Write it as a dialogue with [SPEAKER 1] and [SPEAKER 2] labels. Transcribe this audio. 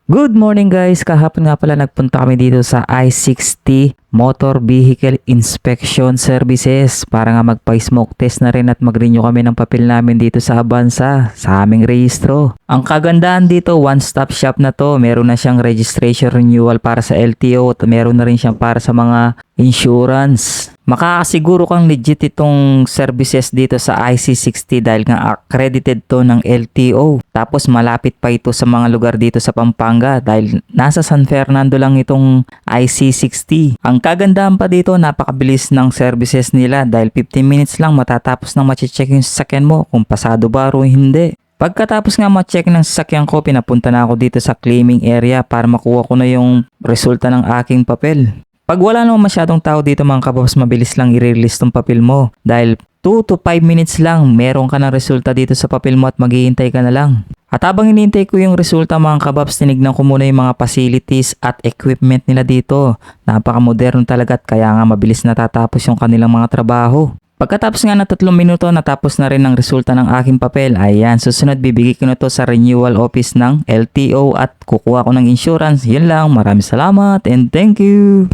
[SPEAKER 1] Good morning guys! Kahapon nga pala nagpunta kami dito sa I-60 Motor Vehicle Inspection Services para nga magpa-smoke test na rin at mag-renew kami ng papel namin dito sa Avanza sa aming rehistro. Ang kagandahan dito, one-stop shop na to. Meron na siyang registration renewal para sa LTO at meron na rin siyang para sa mga insurance. Makakasiguro kang legit itong services dito sa IC60 dahil nga accredited to ng LTO. Tapos malapit pa ito sa mga lugar dito sa Pampanga dahil nasa San Fernando lang itong IC60. Ang kagandahan pa dito, napakabilis ng services nila dahil 15 minutes lang matatapos nang mache-check yung sasakyan mo kung pasado ba o hindi. Pagkatapos nga ma-check ng sasakyan ko, pinapunta na ako dito sa claiming area para makuha ko na yung resulta ng aking papel. Pag wala naman masyadong tao dito mga kababs, mabilis lang i-release tong papel mo. Dahil 2 to 5 minutes lang, meron ka ng resulta dito sa papel mo at maghihintay ka na lang. At habang hinihintay ko yung resulta mga kababs, tinignan ko muna yung mga facilities at equipment nila dito. Napaka-moderno talaga at kaya nga mabilis natatapos yung kanilang mga trabaho. Pagkatapos nga na 3 minuto, natapos na rin ang resulta ng aking papel. Ayan, susunod bibigay ko na to sa renewal office ng LTO at kukuha ko ng insurance. Yun lang, maraming salamat and thank you!